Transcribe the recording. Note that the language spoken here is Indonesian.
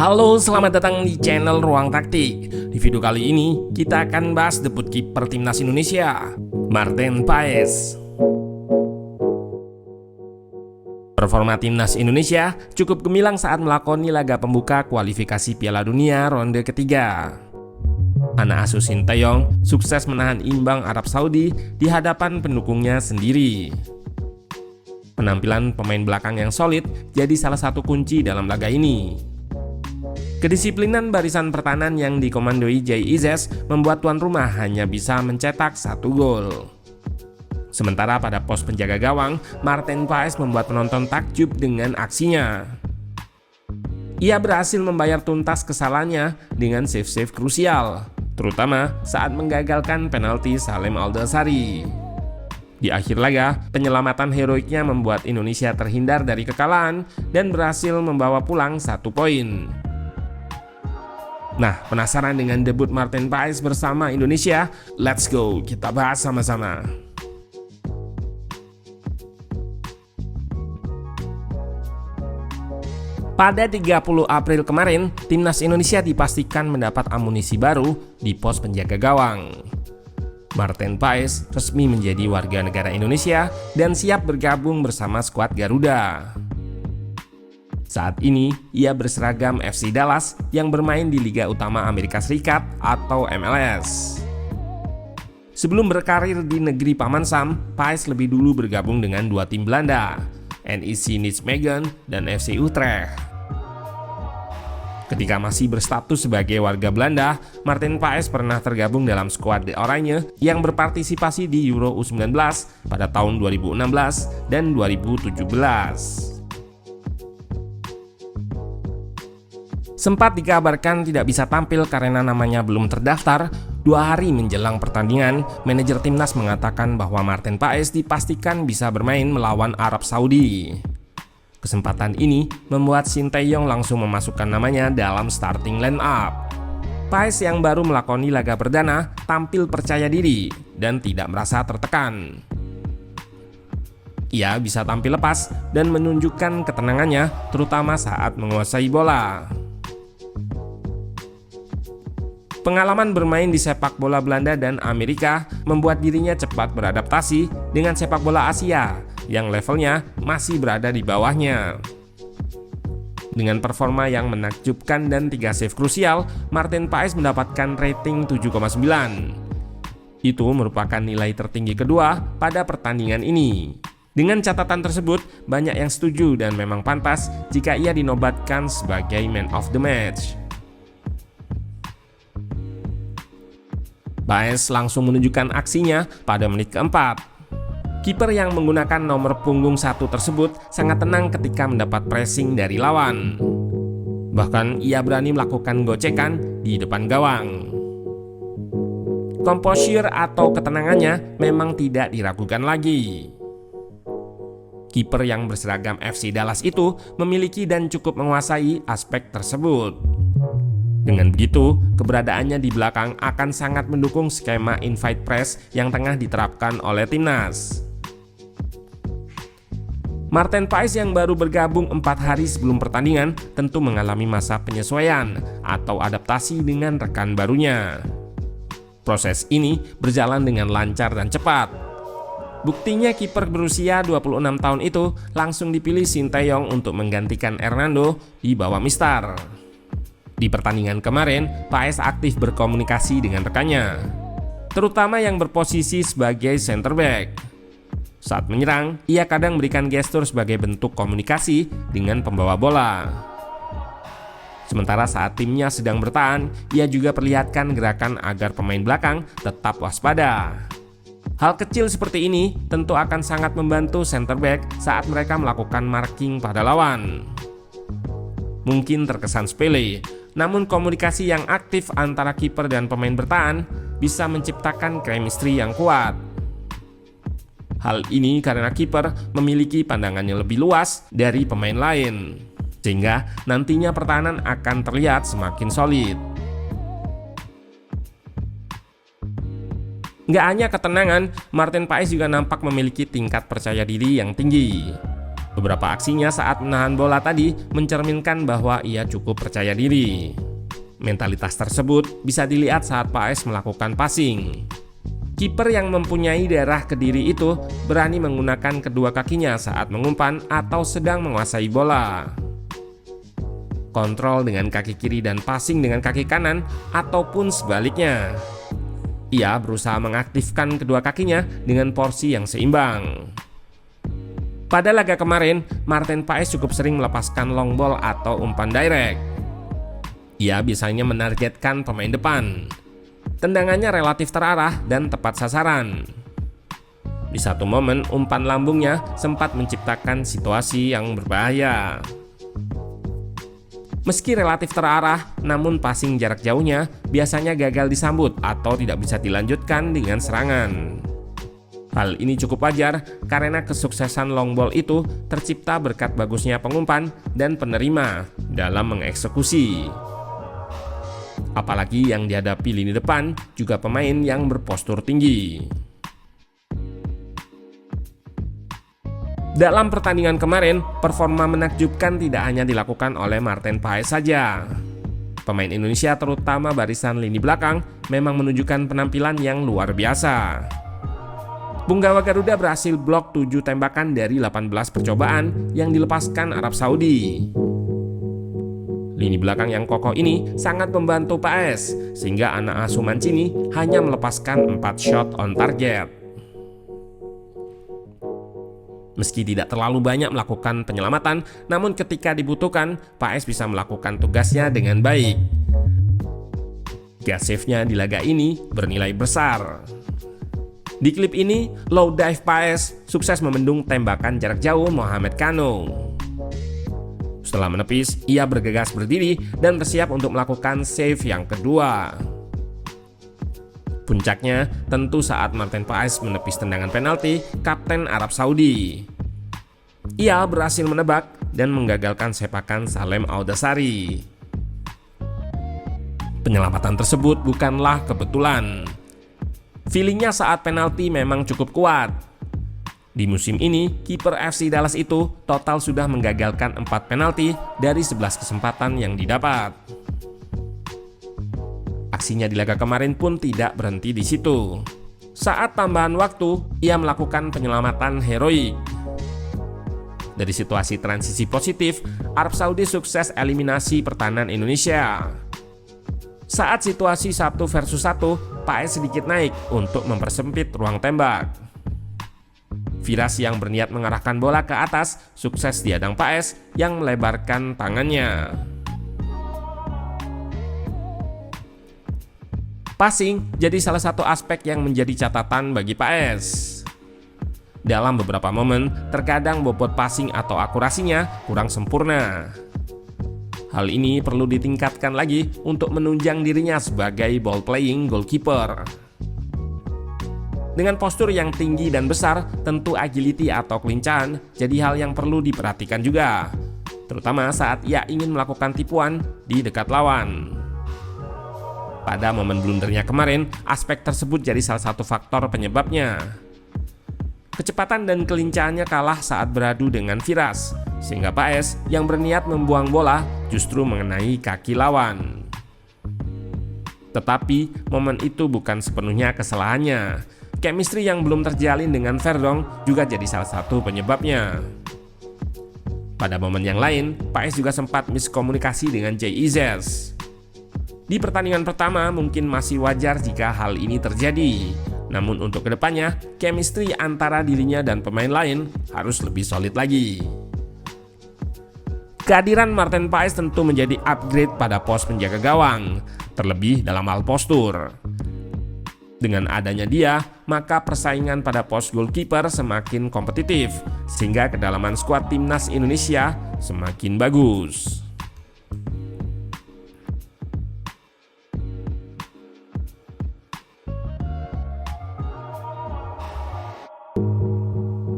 Halo, selamat datang di channel Ruang Taktik. Di video kali ini, kita akan bahas debut kiper timnas Indonesia, Martin Paes. Performa timnas Indonesia cukup gemilang saat melakoni laga pembuka kualifikasi Piala Dunia ronde ketiga. Anak asuh Sinteyong sukses menahan imbang Arab Saudi di hadapan pendukungnya sendiri. Penampilan pemain belakang yang solid jadi salah satu kunci dalam laga ini. Kedisiplinan barisan pertahanan yang dikomandoi Jay Izzez membuat tuan rumah hanya bisa mencetak 1 gol. Sementara pada pos penjaga gawang, Martin Paes membuat penonton takjub dengan aksinya. Ia berhasil membayar tuntas kesalahannya dengan save-save krusial, terutama saat menggagalkan penalti Salem Aldasari. Di akhir laga, penyelamatan heroiknya membuat Indonesia terhindar dari kekalahan dan berhasil membawa pulang 1 poin. Nah, penasaran dengan debut Martin Paes bersama Indonesia? Let's go, kita bahas sama-sama. Pada 30 April kemarin, timnas Indonesia dipastikan mendapat amunisi baru di pos penjaga gawang. Martin Paes resmi menjadi warga negara Indonesia dan siap bergabung bersama skuad Garuda. Saat ini, ia berseragam FC Dallas yang bermain di Liga Utama Amerika Serikat atau MLS. Sebelum berkarir di negeri Paman Sam, Paes lebih dulu bergabung dengan 2 tim Belanda, NEC Nijmegen dan FC Utrecht. Ketika masih berstatus sebagai warga Belanda, Martin Paes pernah tergabung dalam skuad De Oranje yang berpartisipasi di Euro U19 pada tahun 2016 dan 2017. Sempat dikabarkan tidak bisa tampil karena namanya belum terdaftar. 2 hari menjelang pertandingan, manajer timnas mengatakan bahwa Martin Paes dipastikan bisa bermain melawan Arab Saudi. Kesempatan ini membuat Sinteyong langsung memasukkan namanya dalam starting line-up. Paes yang baru melakoni laga perdana tampil percaya diri dan tidak merasa tertekan. Ia bisa tampil lepas dan menunjukkan ketenangannya terutama saat menguasai bola. Pengalaman bermain di sepak bola Belanda dan Amerika membuat dirinya cepat beradaptasi dengan sepak bola Asia yang levelnya masih berada di bawahnya. Dengan performa yang menakjubkan dan 3 save krusial, Martin Paes mendapatkan rating 7,9. Itu merupakan nilai tertinggi kedua pada pertandingan ini. Dengan catatan tersebut, banyak yang setuju dan memang pantas jika ia dinobatkan sebagai man of the match. Paes langsung menunjukkan aksinya pada menit keempat. Kiper yang menggunakan nomor punggung 1 tersebut sangat tenang ketika mendapat pressing dari lawan. Bahkan ia berani melakukan gocekan di depan gawang. Composure atau ketenangannya memang tidak diragukan lagi. Kiper yang berseragam FC Dallas itu memiliki dan cukup menguasai aspek tersebut. Dengan begitu, keberadaannya di belakang akan sangat mendukung skema invite press yang tengah diterapkan oleh timnas. Martin Paes yang baru bergabung 4 hari sebelum pertandingan tentu mengalami masa penyesuaian atau adaptasi dengan rekan barunya. Proses ini berjalan dengan lancar dan cepat. Buktinya kiper berusia 26 tahun itu langsung dipilih Sinteyong untuk menggantikan Hernando di bawah Mister. Di pertandingan kemarin, Paes aktif berkomunikasi dengan rekannya, terutama yang berposisi sebagai center back. Saat menyerang, ia kadang berikan gestur sebagai bentuk komunikasi dengan pembawa bola. Sementara saat timnya sedang bertahan, ia juga perlihatkan gerakan agar pemain belakang tetap waspada. Hal kecil seperti ini tentu akan sangat membantu center back saat mereka melakukan marking pada lawan. Mungkin terkesan sepele, namun komunikasi yang aktif antara kiper dan pemain bertahan bisa menciptakan chemistry yang kuat. Hal ini karena kiper memiliki pandangannya lebih luas dari pemain lain, sehingga nantinya pertahanan akan terlihat semakin solid. Nggak hanya ketenangan, Martin Paes juga nampak memiliki tingkat percaya diri yang tinggi. Beberapa aksinya saat menahan bola tadi mencerminkan bahwa ia cukup percaya diri. Mentalitas tersebut bisa dilihat saat Paes melakukan passing. Kiper yang mempunyai darah Kediri itu berani menggunakan kedua kakinya saat mengumpan atau sedang menguasai bola. Kontrol dengan kaki kiri dan passing dengan kaki kanan ataupun sebaliknya. Ia berusaha mengaktifkan kedua kakinya dengan porsi yang seimbang. Pada laga kemarin, Martin Paes cukup sering melepaskan long ball atau umpan direct. Ia biasanya menargetkan pemain depan. Tendangannya relatif terarah dan tepat sasaran. Di satu momen, umpan lambungnya sempat menciptakan situasi yang berbahaya. Meski relatif terarah, namun passing jarak jauhnya biasanya gagal disambut atau tidak bisa dilanjutkan dengan serangan. Hal ini cukup wajar karena kesuksesan long ball itu tercipta berkat bagusnya pengumpan dan penerima dalam mengeksekusi. Apalagi yang dihadapi lini depan juga pemain yang berpostur tinggi. Dalam pertandingan kemarin, performa menakjubkan tidak hanya dilakukan oleh Martin Paes saja. Pemain Indonesia terutama barisan lini belakang memang menunjukkan penampilan yang luar biasa. Punggawa Garuda berhasil blok 7 tembakan dari 18 percobaan yang dilepaskan Arab Saudi. Lini belakang yang kokoh ini sangat membantu Paes, sehingga anak asuh Mancini hanya melepaskan 4 shot on target. Meski tidak terlalu banyak melakukan penyelamatan, namun ketika dibutuhkan, Paes bisa melakukan tugasnya dengan baik. Gas save-nya di laga ini bernilai besar. Di klip ini, low dive Paes sukses membendung tembakan jarak jauh Mohamed Kano. Setelah menepis, ia bergegas berdiri dan bersiap untuk melakukan save yang kedua. Puncaknya tentu saat Martin Paes menepis tendangan penalti Kapten Arab Saudi. Ia berhasil menebak dan menggagalkan sepakan Salem Audasari. Penyelamatan tersebut bukanlah kebetulan. Feelingnya saat penalti memang cukup kuat. Di musim ini, kiper FC Dallas itu total sudah menggagalkan 4 penalti dari 11 kesempatan yang didapat. Aksinya di laga kemarin pun tidak berhenti di situ. Saat tambahan waktu, ia melakukan penyelamatan heroik. Dari situasi transisi positif, Arab Saudi sukses eliminasi pertahanan Indonesia. Saat situasi 1 versus 1, Paes sedikit naik untuk mempersempit ruang tembak. Firas yang berniat mengarahkan bola ke atas sukses dihadang Paes yang melebarkan tangannya. Passing jadi salah satu aspek yang menjadi catatan bagi Paes. Dalam beberapa momen, terkadang bobot passing atau akurasinya kurang sempurna. Hal ini perlu ditingkatkan lagi untuk menunjang dirinya sebagai ball playing goalkeeper. Dengan postur yang tinggi dan besar, tentu agility atau kelincahan jadi hal yang perlu diperhatikan juga, terutama saat ia ingin melakukan tipuan di dekat lawan. Pada momen blundernya kemarin, aspek tersebut jadi salah satu faktor penyebabnya. Kecepatan dan kelincahannya kalah saat beradu dengan Firas, sehingga Paes yang berniat membuang bola justru mengenai kaki lawan. Tetapi momen itu bukan sepenuhnya kesalahannya. Chemistry yang belum terjalin dengan Verdong juga jadi salah satu penyebabnya. Pada momen yang lain, Paes juga sempat miskomunikasi dengan Jay Izzes. Di pertandingan pertama mungkin masih wajar jika hal ini terjadi. Namun untuk kedepannya, chemistry antara dirinya dan pemain lain harus lebih solid lagi. Kehadiran Martin Paes tentu menjadi upgrade pada pos penjaga gawang, terlebih dalam hal postur. Dengan adanya dia, maka persaingan pada pos goalkeeper semakin kompetitif, sehingga kedalaman skuad timnas Indonesia semakin bagus.